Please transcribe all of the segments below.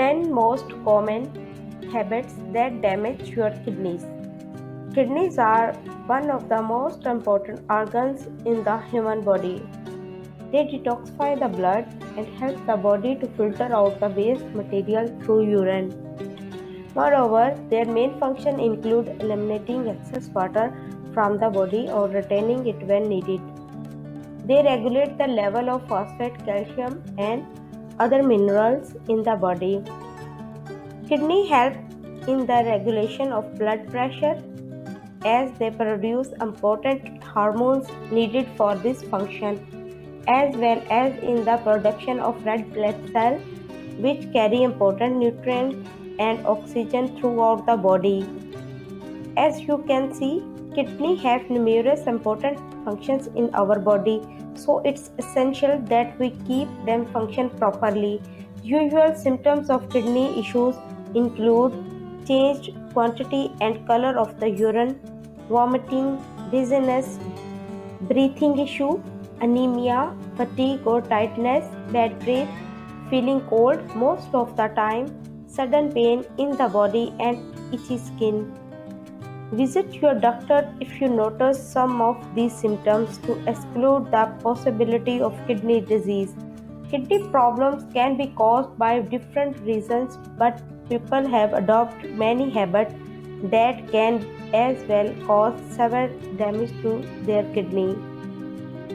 10 most common habits that damage your kidneys. Kidneys are one of the most important organs in the human body. They detoxify the blood and help the body to filter out the waste material through urine. Moreover, their main function include eliminating excess water from the body or retaining it when needed. They regulate the level of phosphate, calcium, and other minerals in the body. Kidney help in the regulation of blood pressure as they produce important hormones needed for this function, as well as in the production of red blood cells, which carry important nutrients and oxygen throughout the body. As you can see, kidney have numerous important functions in our body, so it's essential that we keep them function properly. Usual symptoms of kidney issues include changed quantity and color of the urine, vomiting, dizziness, breathing issue, anemia, fatigue or tightness, bad breath, feeling cold most of the time, sudden pain in the body and itchy skin. Visit your doctor if you notice some of these symptoms to exclude the possibility of kidney disease. Kidney problems can be caused by different reasons, but people have adopted many habits that can as well cause severe damage to their kidney.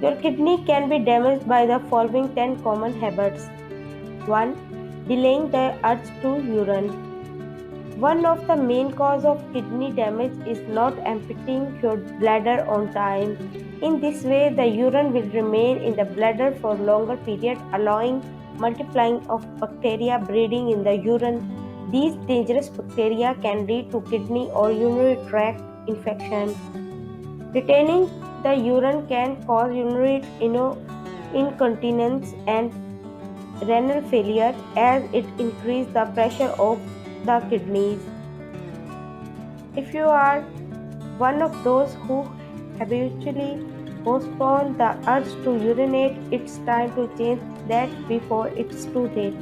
Your kidney can be damaged by the following 10 common habits. 1. Delaying the urge to urine. One of the main causes of kidney damage is not emptying your bladder on time. In this way, the urine will remain in the bladder for longer period, allowing multiplying of bacteria breeding in the urine. These dangerous bacteria can lead to kidney or urinary tract infection. Retaining the urine can cause urinary incontinence and renal failure as it increases the pressure of the kidneys. If you are one of those who habitually postpone the urge to urinate, it's time to change that before it's too late.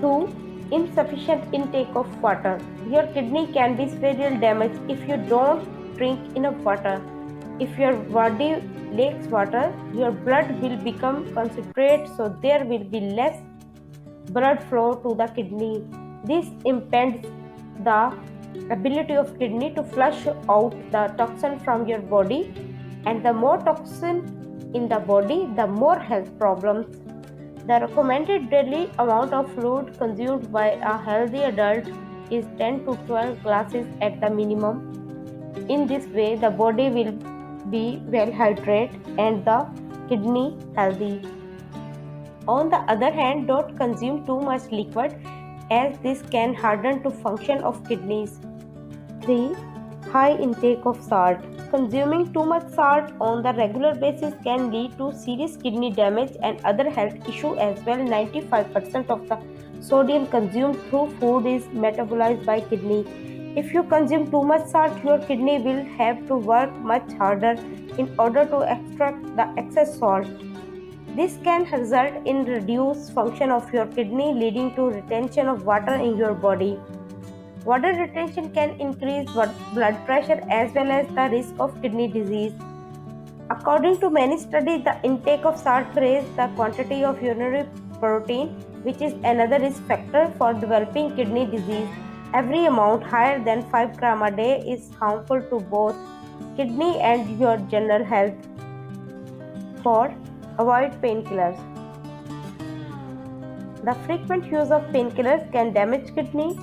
2. Insufficient intake of water. Your kidney can be severely damaged if you don't drink enough water. If your body lacks water, your blood will become concentrated, so there will be less blood flow to the kidney. This impedes the ability of kidney to flush out the toxin from your body, and the more toxin in the body, the more health problems. The recommended daily amount of fluid consumed by a healthy adult is 10 to 12 glasses at the minimum. In this way, the body will be well hydrated and the kidney healthy. On the other hand, don't consume too much liquid as this can harden to function of kidneys. 3. High intake of salt. Consuming too much salt on the regular basis can lead to serious kidney damage and other health issues as well. 95% of the sodium consumed through food is metabolized by kidney. If you consume too much salt, your kidney will have to work much harder in order to extract the excess salt. This can result in reduced function of your kidney, leading to retention of water in your body. Water retention can increase blood pressure as well as the risk of kidney disease. According to many studies, the intake of salt raises the quantity of urinary protein, which is another risk factor for developing kidney disease. Every amount higher than 5 grams a day is harmful to both kidney and your general health. 4. Avoid painkillers. The frequent use of painkillers can damage kidney.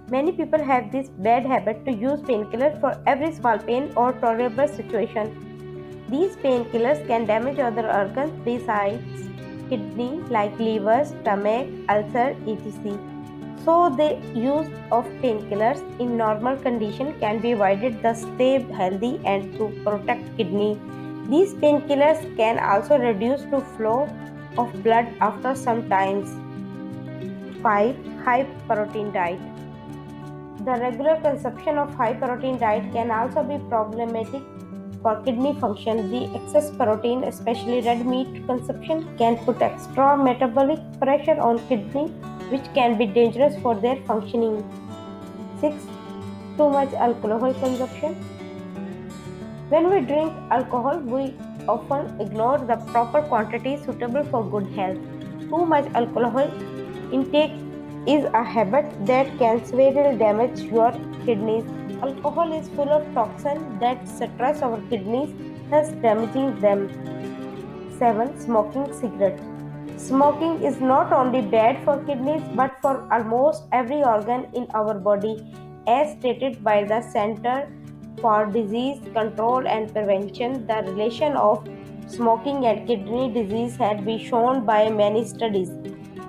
Many people have this bad habit to use painkillers for every small pain or tolerable situation. These painkillers can damage other organs besides kidney like liver, stomach, ulcer, etc. So the use of painkillers in normal condition can be avoided to stay healthy and to protect kidney. These painkillers can also reduce the flow of blood after some times. 5. High protein diet. The regular consumption of high protein diet can also be problematic for kidney function. The excess protein, especially red meat consumption, can put extra metabolic pressure on kidney which can be dangerous for their functioning. 6. Too much alcohol consumption. When we drink alcohol, we often ignore the proper quantity suitable for good health. Too much alcohol intake is a habit that can severely damage your kidneys. Alcohol is full of toxins that stress our kidneys, thus damaging them. 7. Smoking cigarettes. Smoking is not only bad for kidneys but for almost every organ in our body, as stated by the Center for Disease Control and Prevention. The relation of smoking and kidney disease had been shown by many studies.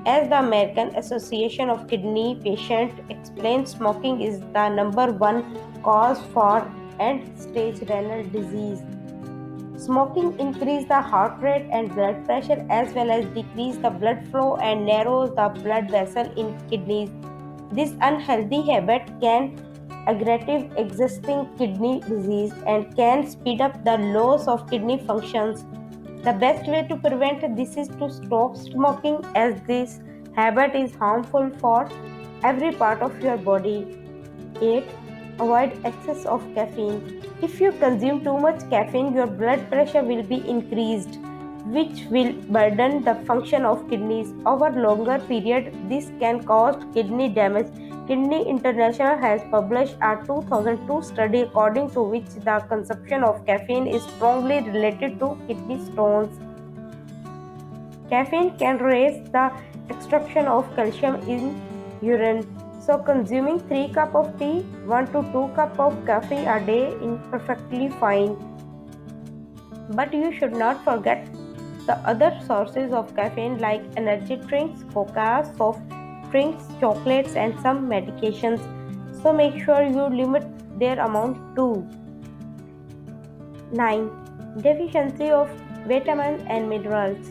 As the American Association of Kidney Patients explains, smoking is the number one cause for end-stage renal disease. Smoking increases the heart rate and blood pressure as well as decreases the blood flow and narrows the blood vessel in kidneys. This unhealthy habit can aggravate existing kidney disease and can speed up the loss of kidney functions. The best way to prevent this is to stop smoking, as this habit is harmful for every part of your body. 8. Avoid excess of caffeine. If you consume too much caffeine, your blood pressure will be increased, which will burden the function of kidneys. Over longer period, this can cause kidney damage. Kidney International has published a 2002 study according to which the consumption of caffeine is strongly related to kidney stones. Caffeine can raise the extraction of calcium in urine. So consuming 3 cups of tea, 1 to 2 cups of coffee a day is perfectly fine. But you should not forget the other sources of caffeine like energy drinks, coca, soft drinks, chocolates and some medications. So make sure you limit their amount too. 9. Deficiency of vitamins and minerals.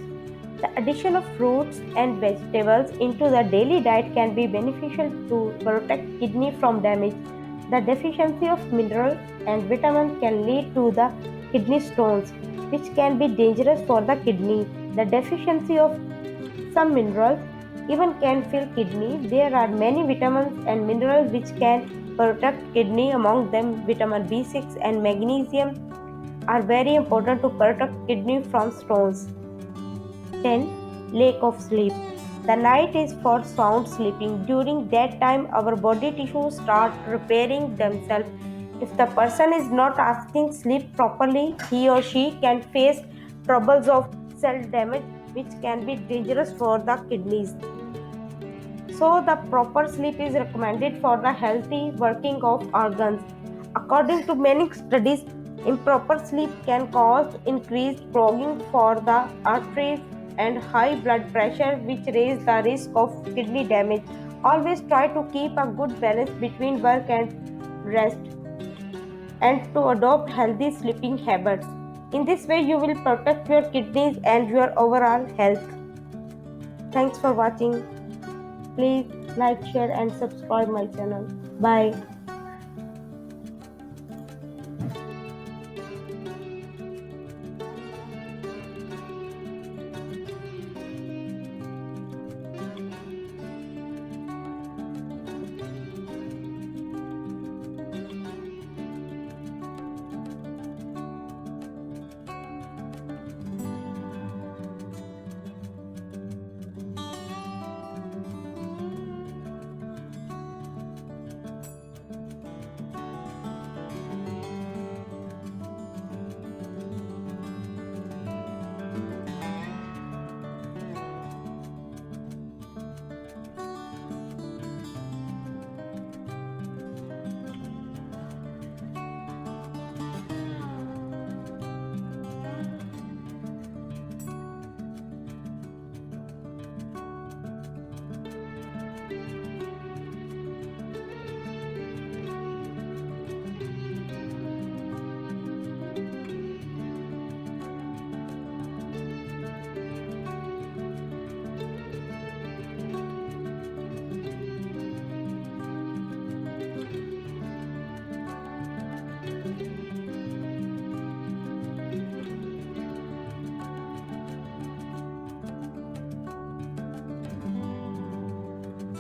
The addition of fruits and vegetables into the daily diet can be beneficial to protect kidney from damage. The deficiency of minerals and vitamins can lead to the kidney stones, which can be dangerous for the kidney. The deficiency of some minerals even can kill kidney. There are many vitamins and minerals which can protect kidney. Among them, vitamin B6 and magnesium are very important to protect kidney from stones. 10. Lack of sleep. The night is for sound sleeping. During that time, our body tissues start repairing themselves. If the person is not asking sleep properly, he or she can face troubles of cell damage, which can be dangerous for the kidneys. So, the proper sleep is recommended for the healthy working of organs. According to many studies, improper sleep can cause increased clogging for the arteries and high blood pressure, which raise the risk of kidney damage. Always try to keep a good balance between work and rest and to adopt healthy sleeping habits. In this way, you will protect your kidneys and your overall health. Thanks for watching. Please like, share and subscribe my channel. Bye.